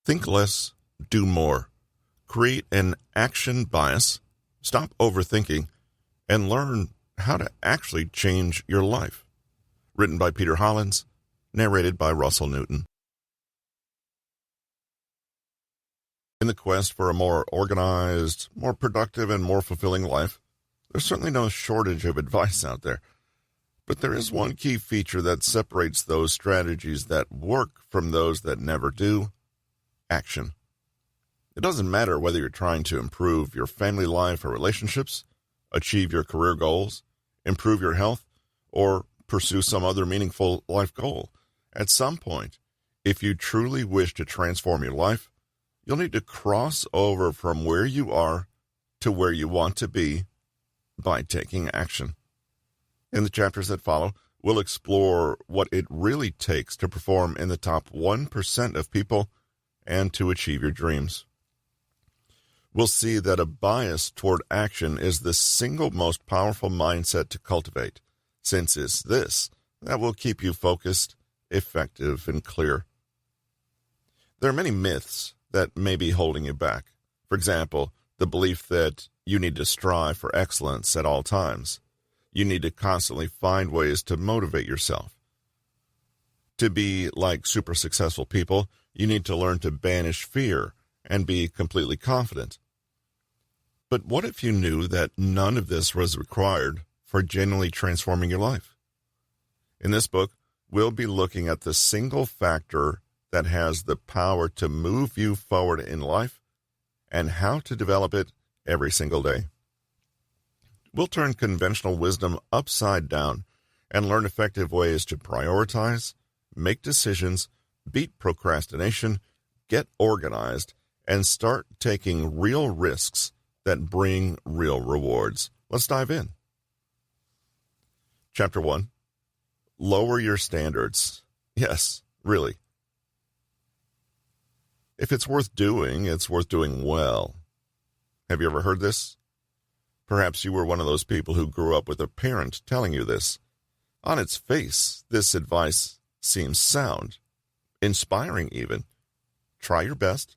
Think less, do more. Create an action bias, stop overthinking, and learn how to actually change your life. Written by Peter Hollins, narrated by Russell Newton. In the quest for a more organized, more productive, and more fulfilling life, there's certainly no shortage of advice out there. But there is one key feature that separates those strategies that work from those that never do: action. It doesn't matter whether you're trying to improve your family life or relationships, achieve your career goals, improve your health, or pursue some other meaningful life goal. At some point, if you truly wish to transform your life, you'll need to cross over from where you are to where you want to be by taking action. In the chapters that follow, we'll explore what it really takes to perform in the top 1% of people and to achieve your dreams. We'll see that a bias toward action is the single most powerful mindset to cultivate, since it's this that will keep you focused, effective, and clear. There are many myths that may be holding you back. For example, the belief that you need to strive for excellence at all times. You need to constantly find ways to motivate yourself. To be like super successful people, you need to learn to banish fear and be completely confident. But what if you knew that none of this was required for genuinely transforming your life? In this book, we'll be looking at the single factor that has the power to move you forward in life and how to develop it every single day. We'll turn conventional wisdom upside down and learn effective ways to prioritize, make decisions, beat procrastination, get organized, and start taking real risks that bring real rewards. Let's dive in. Chapter 1. Lower your standards. Yes, really. If it's worth doing, it's worth doing well. Have you ever heard this? Perhaps you were one of those people who grew up with a parent telling you this. On its face, this advice seems sound, inspiring even. Try your best,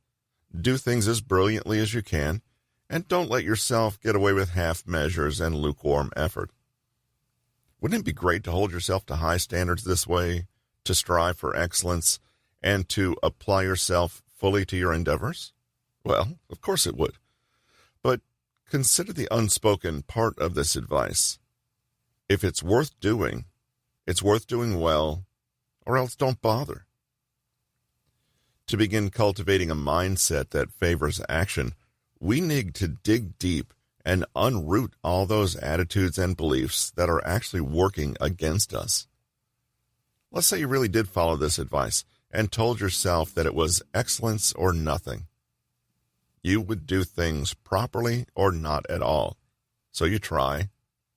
do things as brilliantly as you can, and don't let yourself get away with half measures and lukewarm effort. Wouldn't it be great to hold yourself to high standards this way, to strive for excellence, and to apply yourself fully to your endeavors? Well, of course it would. But consider the unspoken part of this advice. If it's worth doing well, or else don't bother. To begin cultivating a mindset that favors action, we need to dig deep and unroot all those attitudes and beliefs that are actually working against us. Let's say you really did follow this advice and told yourself that it was excellence or nothing. You would do things properly or not at all. So you try,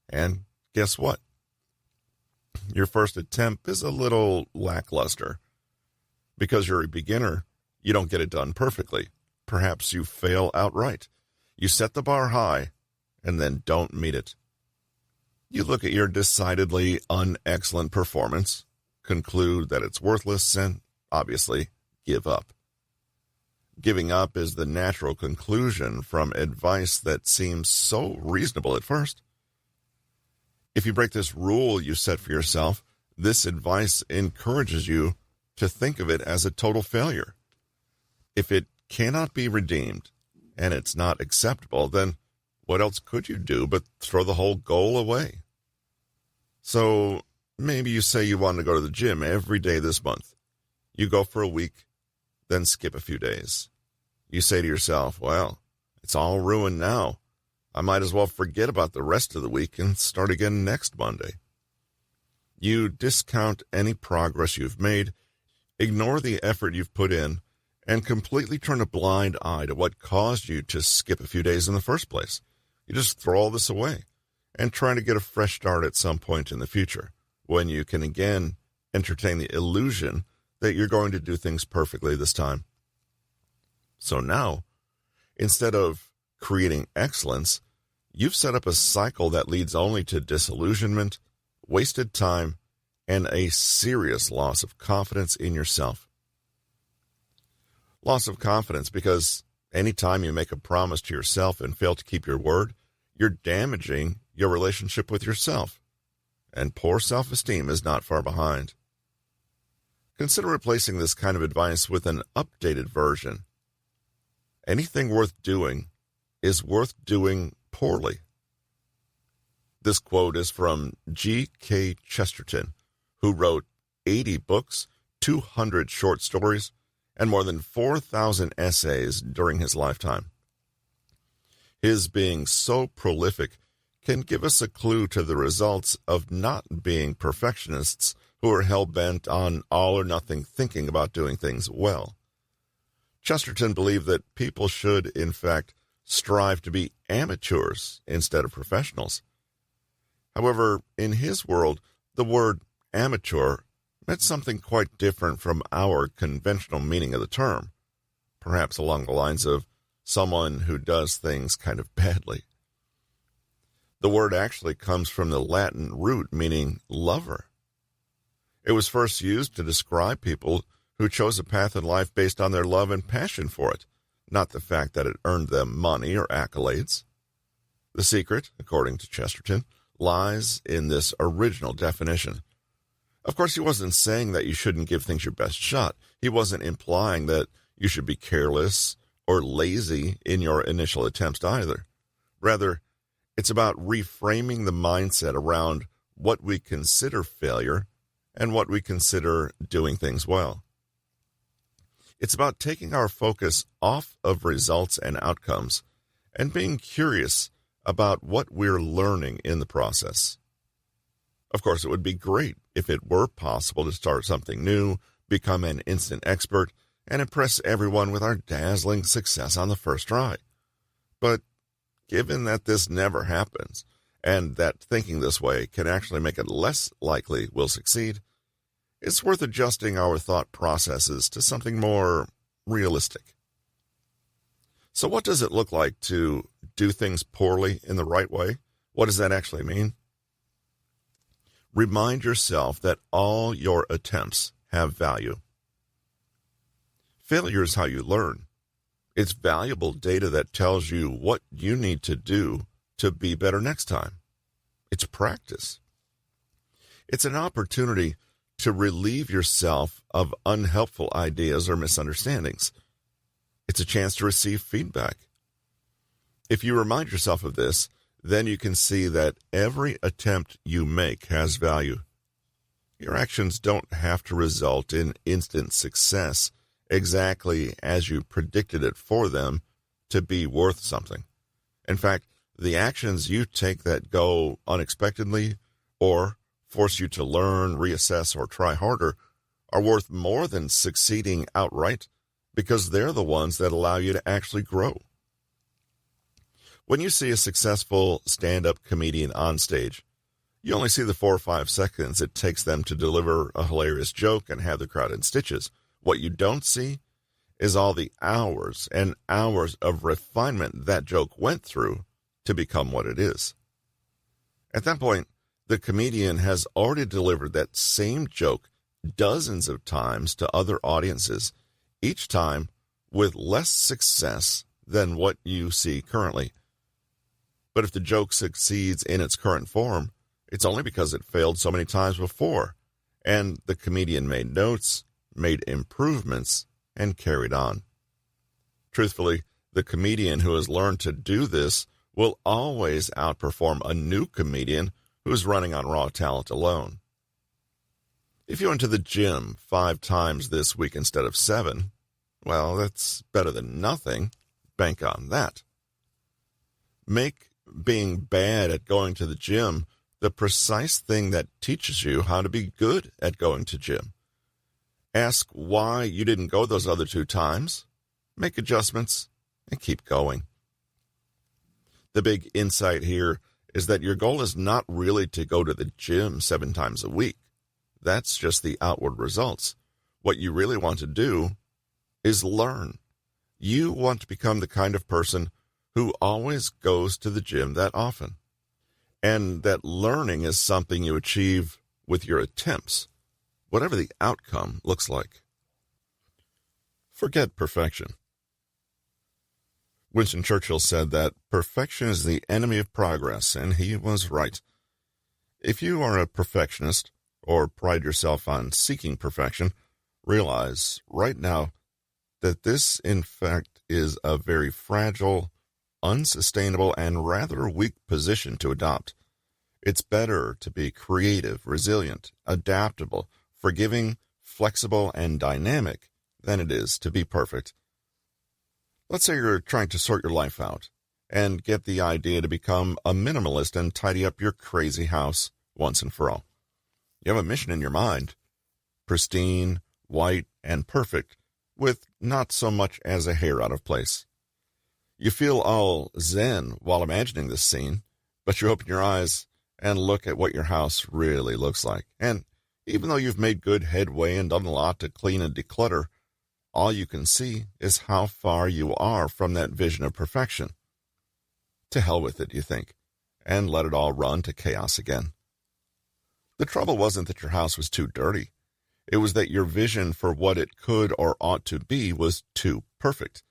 and guess what? Your first attempt is a little lackluster. Because you're a beginner, you don't get it done perfectly. Perhaps you fail outright. You set the bar high, and then don't meet it. You look at your decidedly unexcellent performance, conclude that it's worthless, and obviously give up. Giving up is the natural conclusion from advice that seems so reasonable at first. If you break this rule you set for yourself, this advice encourages you to think of it as a total failure. If it cannot be redeemed and it's not acceptable, then what else could you do but throw the whole goal away? So maybe you say you want to go to the gym every day this month. You go for a week, then skip a few days. You say to yourself, well, it's all ruined now. I might as well forget about the rest of the week and start again next Monday. You discount any progress you've made, ignore the effort you've put in, and completely turn a blind eye to what caused you to skip a few days in the first place. You just throw all this away and try to get a fresh start at some point in the future, when you can again entertain the illusion that you're going to do things perfectly this time. So now, instead of creating excellence, you've set up a cycle that leads only to disillusionment, wasted time, and a serious loss of confidence in yourself. Loss of confidence because anytime you make a promise to yourself and fail to keep your word, you're damaging your relationship with yourself. And poor self-esteem is not far behind. Consider replacing this kind of advice with an updated version. Anything worth doing is worth doing poorly. This quote is from G.K. Chesterton, who wrote 80 books, 200 short stories, and more than 4,000 essays during his lifetime. His being so prolific can give us a clue to the results of not being perfectionists who are hell-bent on all-or-nothing thinking about doing things well. Chesterton believed that people should, in fact, strive to be amateurs instead of professionals. However, in his world, the word amateur meant something quite different from our conventional meaning of the term, perhaps along the lines of someone who does things kind of badly. The word actually comes from the Latin root meaning lover. It was first used to describe people who chose a path in life based on their love and passion for it, not the fact that it earned them money or accolades. The secret, according to Chesterton, lies in this original definition. Of course, he wasn't saying that you shouldn't give things your best shot. He wasn't implying that you should be careless or lazy in your initial attempts either. Rather, it's about reframing the mindset around what we consider failure and what we consider doing things well. It's about taking our focus off of results and outcomes and being curious about what we're learning in the process. Of course, it would be great if it were possible to start something new, become an instant expert, and impress everyone with our dazzling success on the first try. But given that this never happens, and that thinking this way can actually make it less likely we'll succeed, it's worth adjusting our thought processes to something more realistic. So what does it look like to do things poorly in the right way? What does that actually mean? Remind yourself that all your attempts have value. Failure is how you learn. It's valuable data that tells you what you need to do to be better next time. It's practice. It's an opportunity to relieve yourself of unhelpful ideas or misunderstandings. It's a chance to receive feedback. If you remind yourself of this, then you can see that every attempt you make has value. Your actions don't have to result in instant success exactly as you predicted it for them to be worth something. In fact, the actions you take that go unexpectedly or force you to learn, reassess, or try harder are worth more than succeeding outright because they're the ones that allow you to actually grow. When you see a successful stand-up comedian on stage, you only see the 4 or 5 seconds it takes them to deliver a hilarious joke and have the crowd in stitches. What you don't see is all the hours and hours of refinement that joke went through to become what it is. At that point, the comedian has already delivered that same joke dozens of times to other audiences, each time with less success than what you see currently. But if the joke succeeds in its current form, it's only because it failed so many times before, and the comedian made notes, made improvements, and carried on. Truthfully, the comedian who has learned to do this will always outperform a new comedian who is running on raw talent alone. If you went to the gym 5 times this week instead of 7, well, that's better than nothing. Bank on that. Make being bad at going to the gym the precise thing that teaches you how to be good at going to gym. Ask why you didn't go those other 2 times, make adjustments, and keep going. The big insight here is that your goal is not really to go to the gym 7 times a week. That's just the outward results. What you really want to do is learn. You want to become the kind of person who always goes to the gym that often. And that learning is something you achieve with your attempts, whatever the outcome looks like. Forget perfection. Winston Churchill said that perfection is the enemy of progress, and he was right. If you are a perfectionist or pride yourself on seeking perfection, realize right now that this, in fact, is a very fragile, unsustainable, and rather weak position to adopt. It's better to be creative, resilient, adaptable, forgiving, flexible, and dynamic than it is to be perfect. Let's say you're trying to sort your life out and get the idea to become a minimalist and tidy up your crazy house once and for all. You have a mission in your mind, pristine, white, and perfect, with not so much as a hair out of place. You feel all zen while imagining this scene, but you open your eyes and look at what your house really looks like. And even though you've made good headway and done a lot to clean and declutter, all you can see is how far you are from that vision of perfection. To hell with it, you think, and let it all run to chaos again. The trouble wasn't that your house was too dirty. It was that your vision for what it could or ought to be was too perfect.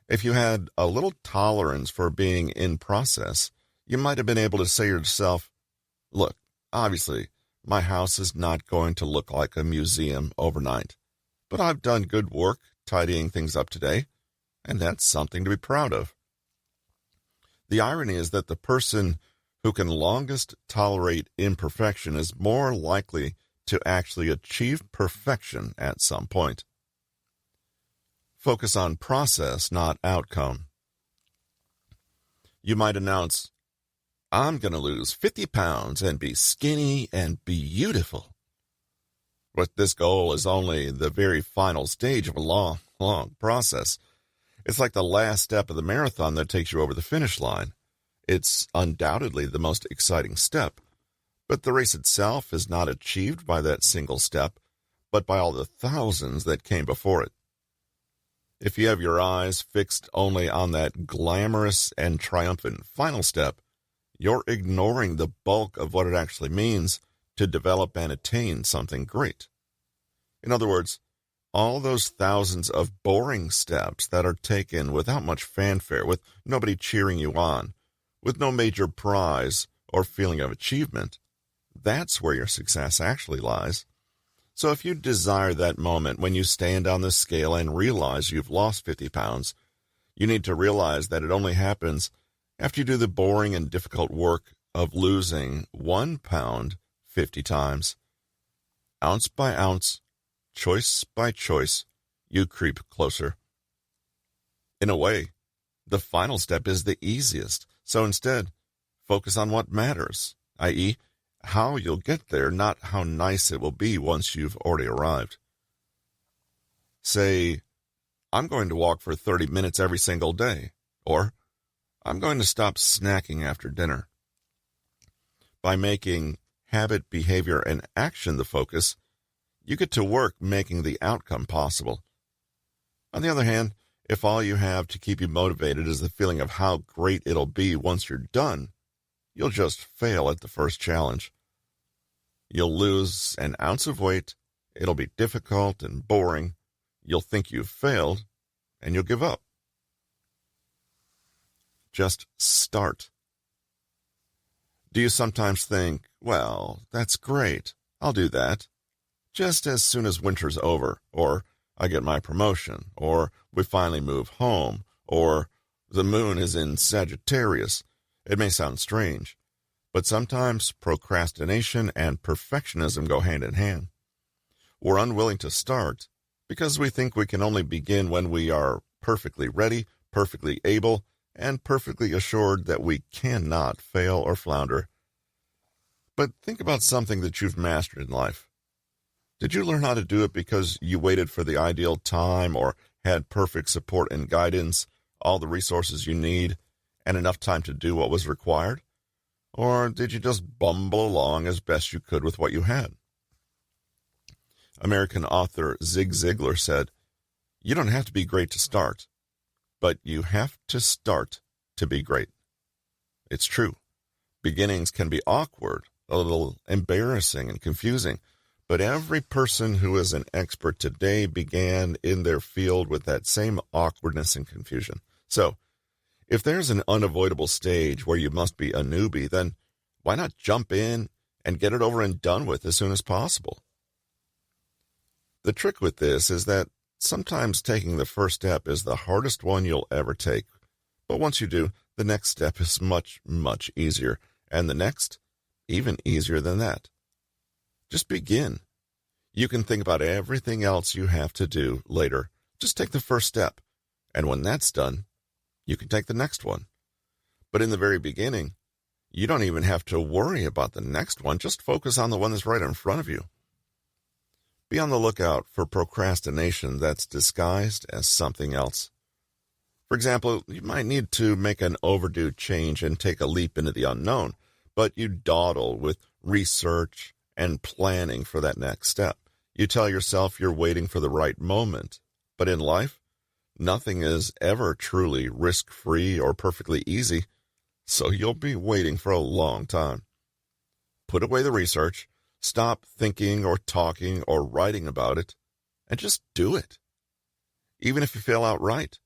If you had a little tolerance for being in process, you might have been able to say to yourself, look, obviously, my house is not going to look like a museum overnight, but I've done good work tidying things up today, and that's something to be proud of. The irony is that the person who can longest tolerate imperfection is more likely to actually achieve perfection at some point. Focus on process, not outcome. You might announce, I'm going to lose 50 pounds and be skinny and beautiful. But this goal is only the very final stage of a long, long process. It's like the last step of the marathon that takes you over the finish line. It's undoubtedly the most exciting step, but the race itself is not achieved by that single step, but by all the thousands that came before it. If you have your eyes fixed only on that glamorous and triumphant final step, you're ignoring the bulk of what it actually means to develop and attain something great. In other words, all those thousands of boring steps that are taken without much fanfare, with nobody cheering you on, with no major prize or feeling of achievement, that's where your success actually lies. So if you desire that moment when you stand on the scale and realize you've lost 50 pounds, you need to realize that it only happens after you do the boring and difficult work of losing 1 pound 50 times. Ounce by ounce, choice by choice, you creep closer. In a way, the final step is the easiest, so instead, focus on what matters, i.e., how you'll get there, not how nice it will be once you've already arrived. Say, I'm going to walk for 30 minutes every single day, or I'm going to stop snacking after dinner. By making habit, behavior, and action the focus, you get to work making the outcome possible. On the other hand, if all you have to keep you motivated is the feeling of how great it'll be once you're done, you'll just fail at the first challenge. You'll lose an ounce of weight, it'll be difficult and boring, you'll think you've failed, and you'll give up. Just start. Do you sometimes think, well, that's great, I'll do that, just as soon as winter's over, or I get my promotion, or we finally move home, or the moon is in Sagittarius? It may sound strange, but sometimes procrastination and perfectionism go hand in hand. We're unwilling to start because we think we can only begin when we are perfectly ready, perfectly able, and perfectly assured that we cannot fail or flounder. But think about something that you've mastered in life. Did you learn how to do it because you waited for the ideal time or had perfect support and guidance, all the resources you need, and enough time to do what was required? Or did you just bumble along as best you could with what you had? American author Zig Ziglar said, "You don't have to be great to start, but you have to start to be great." It's true. Beginnings can be awkward, a little embarrassing and confusing, But every person who is an expert today began in their field with that same awkwardness and confusion. So, if there's an unavoidable stage where you must be a newbie, then why not jump in and get it over and done with as soon as possible? The trick with this is that sometimes taking the first step is the hardest one you'll ever take. But once you do, the next step is much, much easier, and the next, even easier than that. Just begin. You can think about everything else you have to do later. Just take the first step, and when that's done, you can take the next one. But in the very beginning, you don't even have to worry about the next one. Just focus on the one that's right in front of you. Be on the lookout for procrastination that's disguised as something else. For example, you might need to make an overdue change and take a leap into the unknown, but you dawdle with research and planning for that next step. You tell yourself you're waiting for the right moment. But in life, nothing is ever truly risk-free or perfectly easy, so you'll be waiting for a long time. Put away the research, stop thinking or talking or writing about it, and just do it. Even if you fail outright,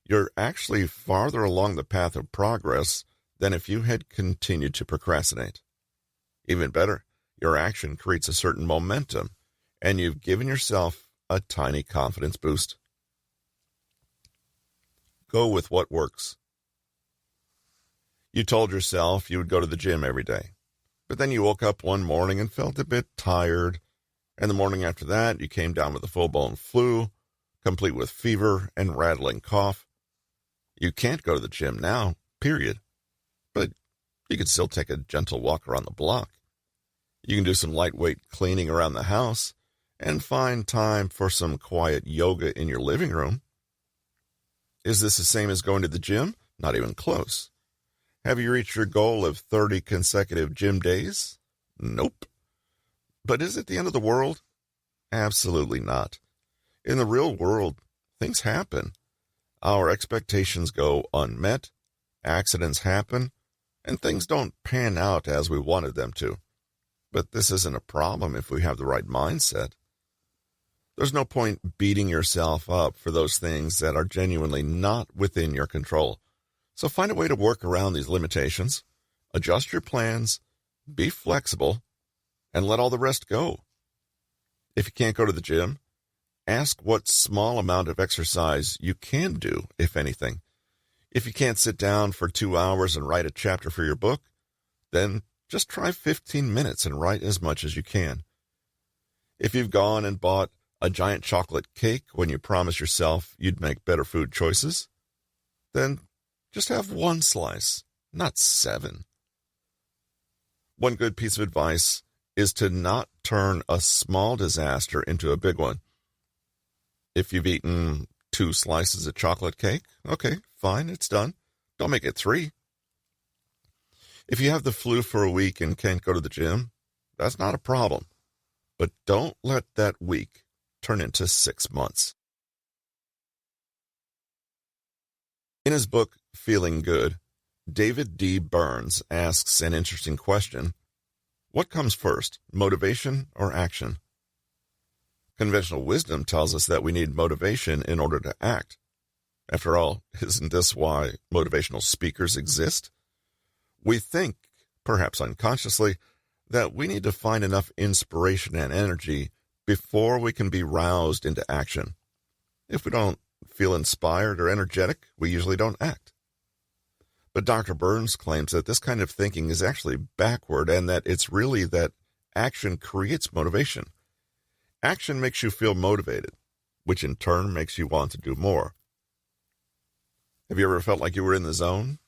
you're actually farther along the path of progress than if you had continued to procrastinate. Even better, your action creates a certain momentum, and you've given yourself a tiny confidence boost. Go with what works. You told yourself you would go to the gym every day, but then you woke up one morning and felt a bit tired, and the morning after that you came down with a full-blown flu, complete with fever and rattling cough. You can't go to the gym now, period. But you can still take a gentle walk around the block. You can do some lightweight cleaning around the house and find time for some quiet yoga in your living room. Is this the same as going to the gym? Not even close. Have you reached your goal of 30 consecutive gym days? Nope. But is it the end of the world? Absolutely not. In the real world, things happen. Our expectations go unmet, accidents happen, and things don't pan out as we wanted them to. But this isn't a problem if we have the right mindset. There's no point beating yourself up for those things that are genuinely not within your control. So find a way to work around these limitations, adjust your plans, be flexible, and let all the rest go. If you can't go to the gym, ask what small amount of exercise you can do, if anything. If you can't sit down for 2 hours and write a chapter for your book, then just try 15 minutes and write as much as you can. If you've gone and bought a giant chocolate cake when you promised yourself you'd make better food choices, then just have one slice, not 7. One good piece of advice is to not turn a small disaster into a big one. If you've eaten 2 slices of chocolate cake, okay, fine, it's done. Don't make it 3. If you have the flu for a week and can't go to the gym, that's not a problem. But don't let that week turn into 6 months. In his book, Feeling Good, David D. Burns asks an interesting question. What comes first, motivation or action? Conventional wisdom tells us that we need motivation in order to act. After all, isn't this why motivational speakers exist? We think, perhaps unconsciously, that we need to find enough inspiration and energy before we can be roused into action. If we don't feel inspired or energetic, we usually don't act. But Dr. Burns claims that this kind of thinking is actually backward and that it's really that action creates motivation. Action makes you feel motivated, which in turn makes you want to do more. Have you ever felt like you were in the zone?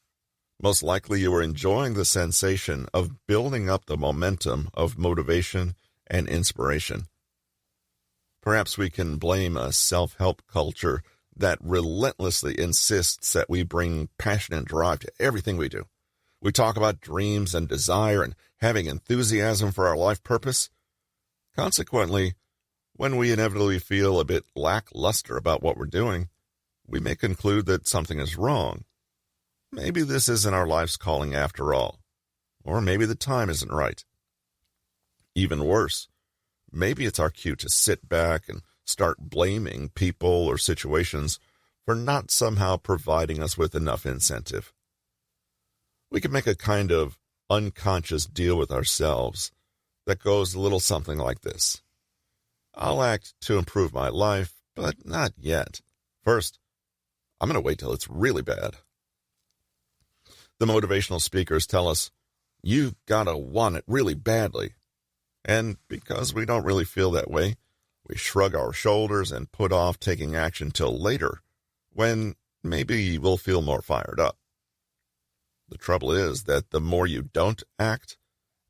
Most likely you were enjoying the sensation of building up the momentum of motivation and inspiration. Perhaps we can blame a self-help culture that relentlessly insists that we bring passion and drive to everything we do. We talk about dreams and desire and having enthusiasm for our life purpose. Consequently, when we inevitably feel a bit lackluster about what we're doing, we may conclude that something is wrong. Maybe this isn't our life's calling after all, or maybe the time isn't right. Even worse, maybe it's our cue to sit back and start blaming people or situations for not somehow providing us with enough incentive. We can make a kind of unconscious deal with ourselves that goes a little something like this. I'll act to improve my life, but not yet. First, I'm going to wait till it's really bad. The motivational speakers tell us, you gotta want it really badly. And because we don't really feel that way, we shrug our shoulders and put off taking action till later, when maybe we'll feel more fired up. The trouble is that the more you don't act,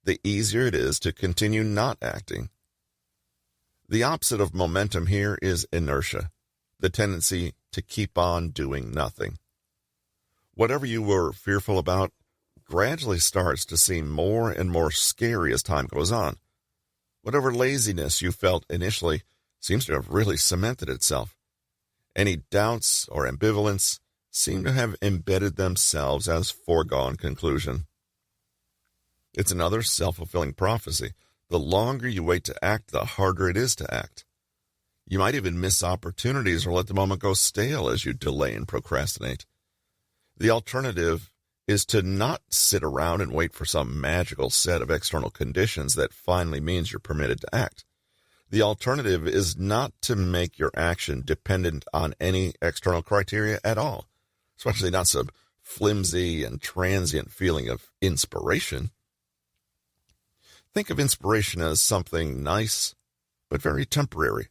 the easier it is to continue not acting. The opposite of momentum here is inertia, the tendency to keep on doing nothing. Whatever you were fearful about gradually starts to seem more and more scary as time goes on. Whatever laziness you felt initially seems to have really cemented itself. Any doubts or ambivalence seem to have embedded themselves as foregone conclusion. It's another self-fulfilling prophecy. The longer you wait to act, the harder it is to act. You might even miss opportunities or let the moment go stale as you delay and procrastinate. The alternative is to not sit around and wait for some magical set of external conditions that finally means you're permitted to act. The alternative is not to make your action dependent on any external criteria at all, especially not some flimsy and transient feeling of inspiration. Think of inspiration as something nice, but very temporary.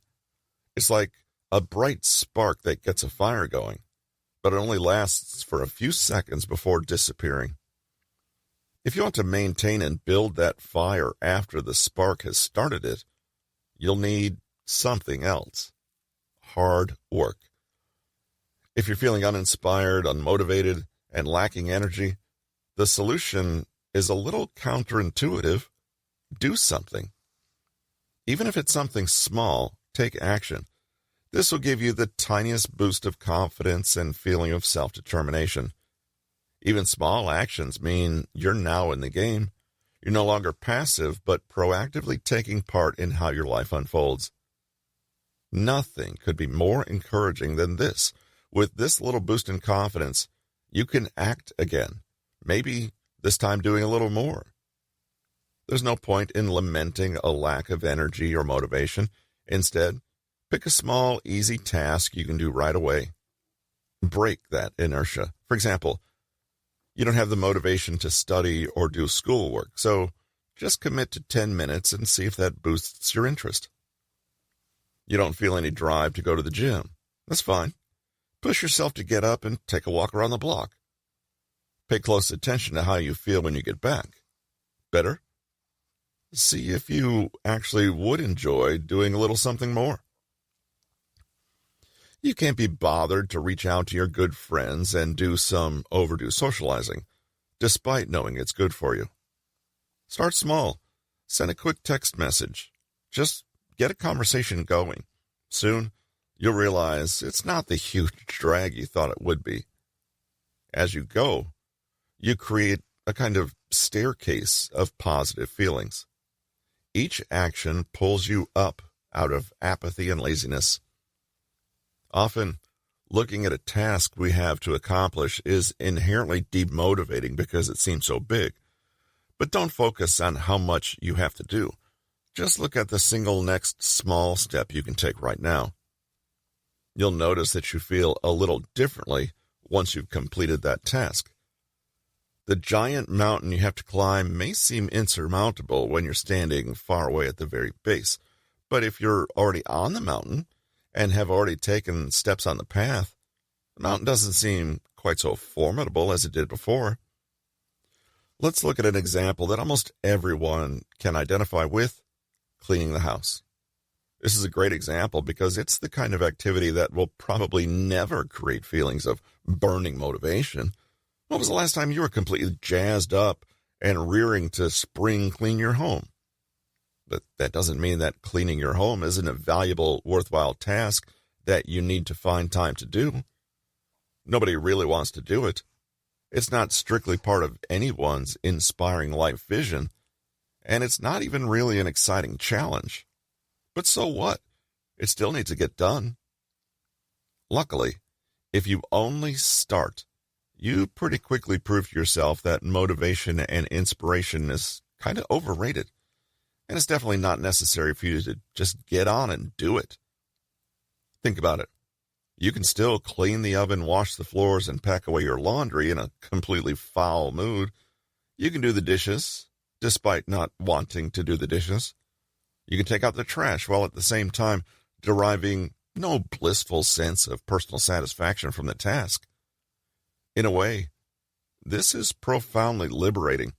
It's like a bright spark that gets a fire going, but it only lasts for a few seconds before disappearing. If you want to maintain and build that fire after the spark has started it, you'll need something else. Hard work. If you're feeling uninspired, unmotivated, and lacking energy, the solution is a little counterintuitive. Do something. Even if it's something small, take action. This will give you the tiniest boost of confidence and feeling of self-determination. Even small actions mean you're now in the game. You're no longer passive, but proactively taking part in how your life unfolds. Nothing could be more encouraging than this. With this little boost in confidence, you can act again. Maybe this time doing a little more. There's no point in lamenting a lack of energy or motivation. Instead, pick a small, easy task you can do right away. Break that inertia. For example, you don't have the motivation to study or do schoolwork, so just commit to 10 minutes and see if that boosts your interest. You don't feel any drive to go to the gym. That's fine. Push yourself to get up and take a walk around the block. Pay close attention to how you feel when you get back. Better? See if you actually would enjoy doing a little something more. You can't be bothered to reach out to your good friends and do some overdue socializing, despite knowing it's good for you. Start small. Send a quick text message. Just get a conversation going. Soon, you'll realize it's not the huge drag you thought it would be. As you go, you create a kind of staircase of positive feelings. Each action pulls you up out of apathy and laziness. Often, looking at a task we have to accomplish is inherently demotivating because it seems so big. But don't focus on how much you have to do. Just look at the single next small step you can take right now. You'll notice that you feel a little differently once you've completed that task. The giant mountain you have to climb may seem insurmountable when you're standing far away at the very base, but if you're already on the mountain and have already taken steps on the path, the mountain doesn't seem quite so formidable as it did before. Let's look at an example that almost everyone can identify with: cleaning the house. This is a great example because it's the kind of activity that will probably never create feelings of burning motivation. When was the last time you were completely jazzed up and rearing to spring clean your home? But that doesn't mean that cleaning your home isn't a valuable, worthwhile task that you need to find time to do. Nobody really wants to do it. It's not strictly part of anyone's inspiring life vision, and it's not even really an exciting challenge. But so what? It still needs to get done. Luckily, if you only start, you pretty quickly prove to yourself that motivation and inspiration is kind of overrated. And it's definitely not necessary for you to just get on and do it. Think about it. You can still clean the oven, wash the floors, and pack away your laundry in a completely foul mood. You can do the dishes, despite not wanting to do the dishes. You can take out the trash while at the same time deriving no blissful sense of personal satisfaction from the task. In a way, this is profoundly liberating.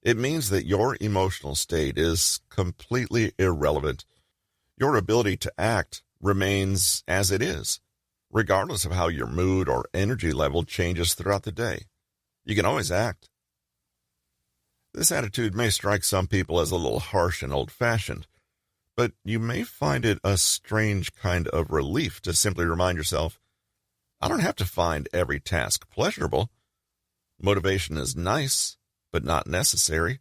It means that your emotional state is completely irrelevant. Your ability to act remains as it is, regardless of how your mood or energy level changes throughout the day. You can always act. This attitude may strike some people as a little harsh and old-fashioned, but you may find it a strange kind of relief to simply remind yourself, I don't have to find every task pleasurable. Motivation is nice, but not necessary.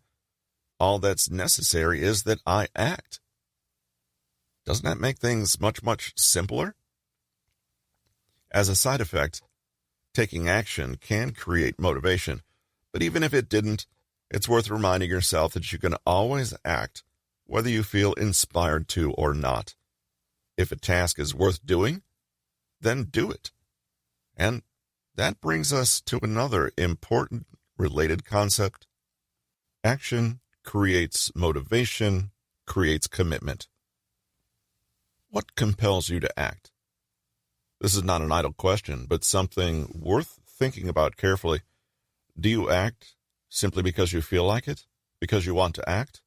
All that's necessary is that I act. Doesn't that make things much, much simpler? As a side effect, taking action can create motivation, but even if it didn't, it's worth reminding yourself that you can always act whether you feel inspired to or not. If a task is worth doing, then do it. And that brings us to another important related concept. Action creates motivation, creates commitment. What compels you to act? This is not an idle question, but something worth thinking about carefully. Do you act simply because you feel like it? Because you want to act?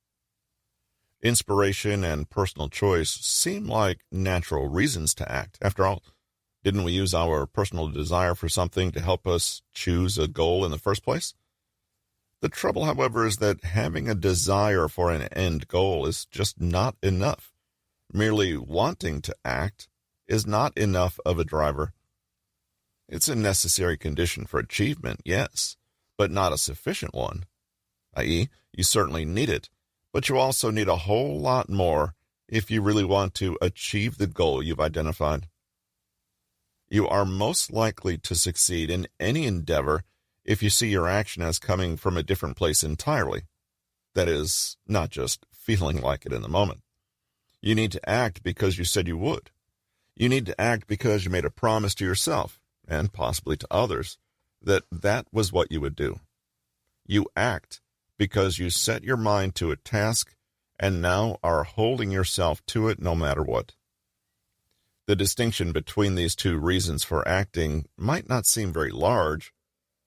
Inspiration and personal choice seem like natural reasons to act. After all, didn't we use our personal desire for something to help us choose a goal in the first place? The trouble, however, is that having a desire for an end goal is just not enough. Merely wanting to act is not enough of a driver. It's a necessary condition for achievement, yes, but not a sufficient one. I.e., you certainly need it, but you also need a whole lot more if you really want to achieve the goal you've identified. You are most likely to succeed in any endeavor if you see your action as coming from a different place entirely. That is, not just feeling like it in the moment. You need to act because you said you would. You need to act because you made a promise to yourself, and possibly to others, that that was what you would do. You act because you set your mind to a task and now are holding yourself to it no matter what. The distinction between these two reasons for acting might not seem very large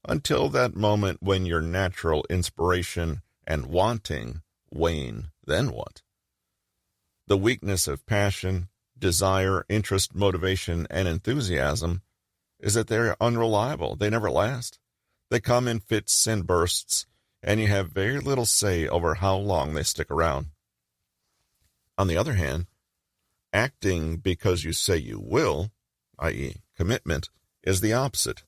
until that moment when your natural inspiration and wanting wane. Then what? The weakness of passion, desire, interest, motivation, and enthusiasm is that they're unreliable. They never last. They come in fits and bursts, and you have very little say over how long they stick around. On the other hand, acting because you say you will, i.e., commitment, is the opposite.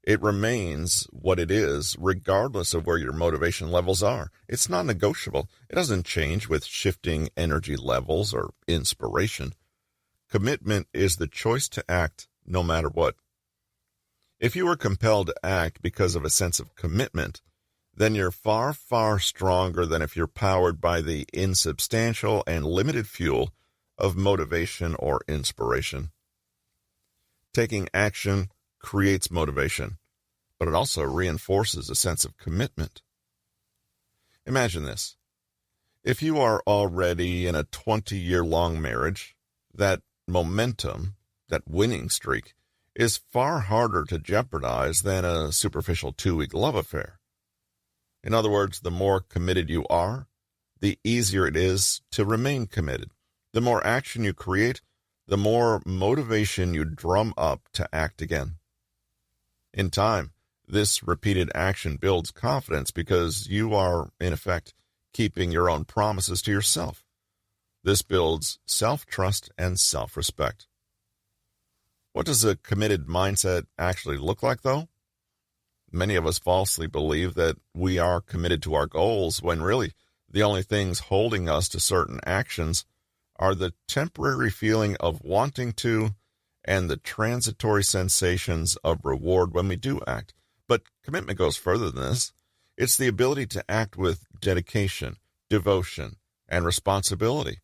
It remains what it is regardless of where your motivation levels are. It's non-negotiable. It doesn't change with shifting energy levels or inspiration. Commitment is the choice to act no matter what. If you are compelled to act because of a sense of commitment, then you're far, far stronger than if you're powered by the insubstantial and limited fuel of motivation or inspiration. Taking action creates motivation, but it also reinforces a sense of commitment. Imagine this. If you are already in a 20-year-long marriage, that momentum, that winning streak, is far harder to jeopardize than a superficial 2-week love affair. In other words, the more committed you are, the easier it is to remain committed. The more action you create, the more motivation you drum up to act again. In time, this repeated action builds confidence because you are, in effect, keeping your own promises to yourself. This builds self-trust and self-respect. What does a committed mindset actually look like, though? Many of us falsely believe that we are committed to our goals when really the only things holding us to certain actions are the temporary feeling of wanting to and the transitory sensations of reward when we do act. But commitment goes further than this. It's the ability to act with dedication, devotion, and responsibility,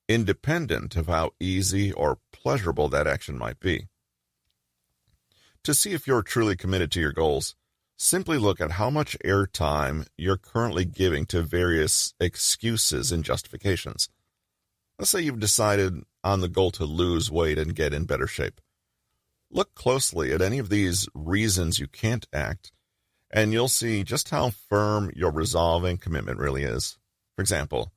independent of how easy or pleasurable that action might be. To see if you're truly committed to your goals, simply look at how much airtime you're currently giving to various excuses and justifications. Let's say you've decided on the goal to lose weight and get in better shape. Look closely at any of these reasons you can't act, and you'll see just how firm your resolve and commitment really is. For example,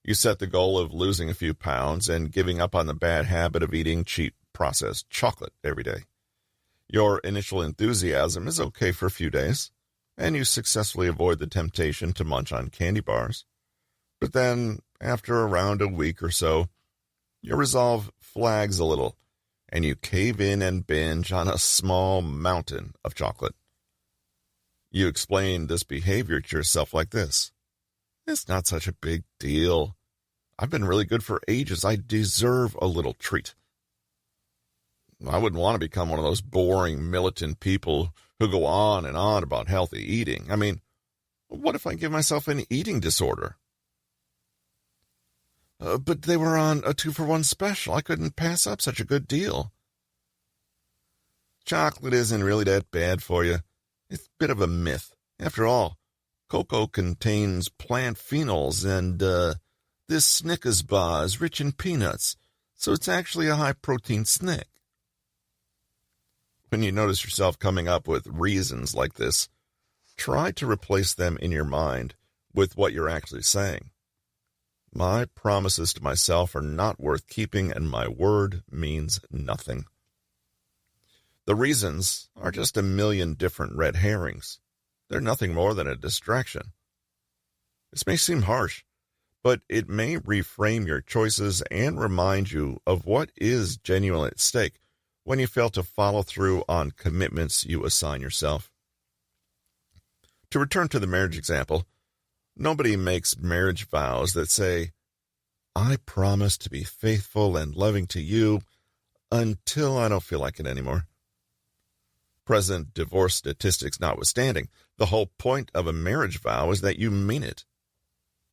you set the goal of losing a few pounds and giving up on the bad habit of eating cheap processed chocolate every day. Your initial enthusiasm is okay for a few days, and you successfully avoid the temptation to munch on candy bars. But then, after around a week or so, your resolve flags a little, and you cave in and binge on a small mountain of chocolate. You explain this behavior to yourself like this: "It's not such a big deal. I've been really good for ages. I deserve a little treat. I wouldn't want to become one of those boring, militant people who go on and on about healthy eating. I mean, what if I give myself an eating disorder? But they were on a 2-for-1 special. I couldn't pass up such a good deal. Chocolate isn't really that bad for you. It's a bit of a myth. After all, cocoa contains plant phenols, and this Snickers bar is rich in peanuts, so it's actually a high-protein snack." When you notice yourself coming up with reasons like this, try to replace them in your mind with what you're actually saying. My promises to myself are not worth keeping, and my word means nothing. The reasons are just a million different red herrings. They're nothing more than a distraction. This may seem harsh, but it may reframe your choices and remind you of what is genuinely at stake when you fail to follow through on commitments you assign yourself. To return to the marriage example, nobody makes marriage vows that say, "I promise to be faithful and loving to you until I don't feel like it anymore." Present divorce statistics notwithstanding, the whole point of a marriage vow is that you mean it.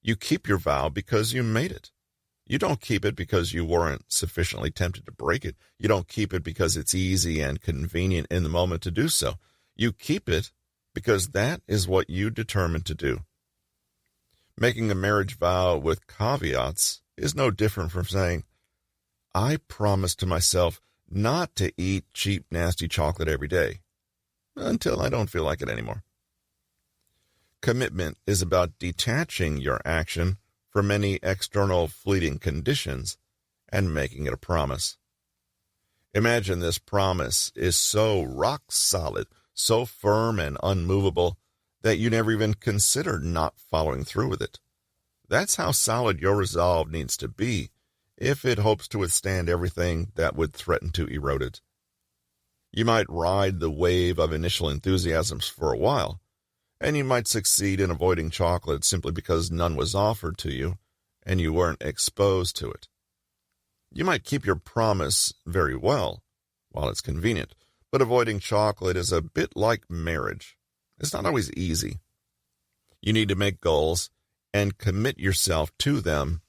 You keep your vow because you made it. You don't keep it because you weren't sufficiently tempted to break it. You don't keep it because it's easy and convenient in the moment to do so. You keep it because that is what you determined to do. Making a marriage vow with caveats is no different from saying, "I promise to myself not to eat cheap, nasty chocolate every day until I don't feel like it anymore." Commitment is about detaching your action from any external fleeting conditions and making it a promise. Imagine this promise is so rock solid, so firm and unmovable that you never even considered not following through with it. That's how solid your resolve needs to be if it hopes to withstand everything that would threaten to erode it. You might ride the wave of initial enthusiasms for a while, and you might succeed in avoiding chocolate simply because none was offered to you and you weren't exposed to it. You might keep your promise very well while it's convenient, but avoiding chocolate is a bit like marriage. It's not always easy. You need to make goals and commit yourself to them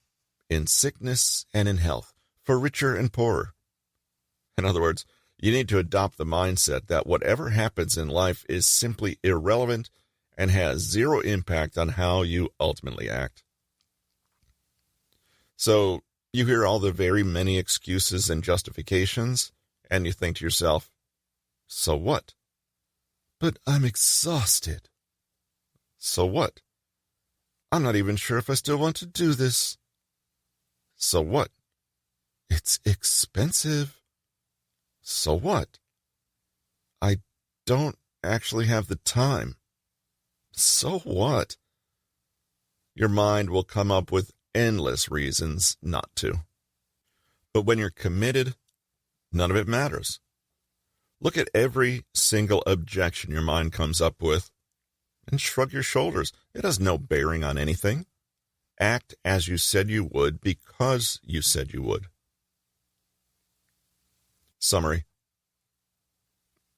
in sickness and in health, for richer and poorer. In other words, you need to adopt the mindset that whatever happens in life is simply irrelevant and has zero impact on how you ultimately act. So you hear all the very many excuses and justifications, and you think to yourself, "So what?" "But I'm exhausted." "So what?" "I'm not even sure if I still want to do this." "So what?" "It's expensive." "So what?" "I don't actually have the time." "So what?" Your mind will come up with endless reasons not to. But when you're committed, none of it matters. Look at every single objection your mind comes up with and shrug your shoulders. It has no bearing on anything. Act as you said you would because you said you would. Summary.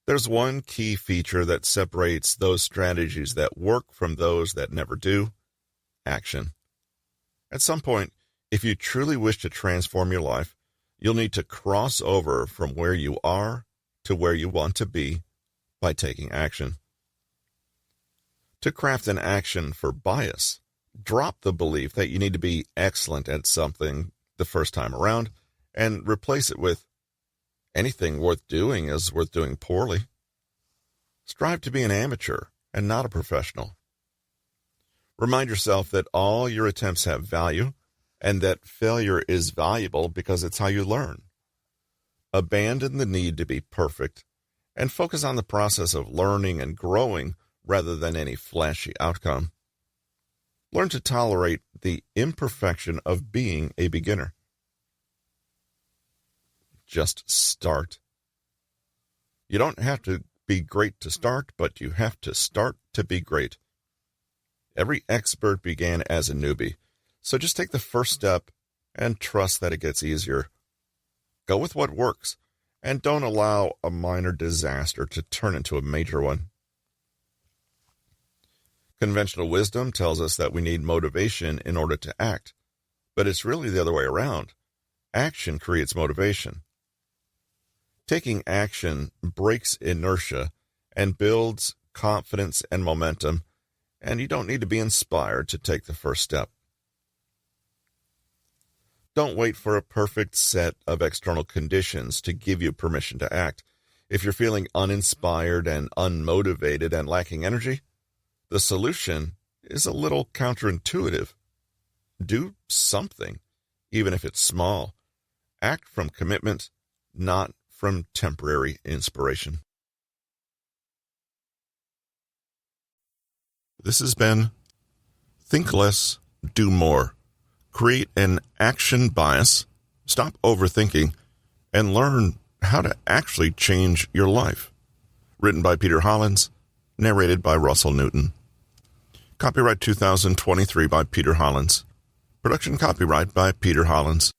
There's one key feature that separates those strategies that work from those that never do: action. At some point, if you truly wish to transform your life, you'll need to cross over from where you are to where you want to be by taking action. To craft an action for bias, drop the belief that you need to be excellent at something the first time around and replace it with, anything worth doing is worth doing poorly. Strive to be an amateur and not a professional. Remind yourself that all your attempts have value and that failure is valuable because it's how you learn. Abandon the need to be perfect and focus on the process of learning and growing rather than any flashy outcome. Learn to tolerate the imperfection of being a beginner. Just start. You don't have to be great to start, but you have to start to be great. Every expert began as a newbie, so just take the first step and trust that it gets easier. Go with what works, and don't allow a minor disaster to turn into a major one. Conventional wisdom tells us that we need motivation in order to act, but it's really the other way around. Action creates motivation. Taking action breaks inertia and builds confidence and momentum, and you don't need to be inspired to take the first step. Don't wait for a perfect set of external conditions to give you permission to act. If you're feeling uninspired and unmotivated and lacking energy, the solution is a little counterintuitive. Do something, even if it's small. Act from commitment, not from temporary inspiration. This has been Think Less, Do More. Create an action bias, stop overthinking, and learn how to actually change your life. Written by Peter Hollins, narrated by Russell Newton. Copyright 2023 by Peter Hollins. Production copyright by Peter Hollins.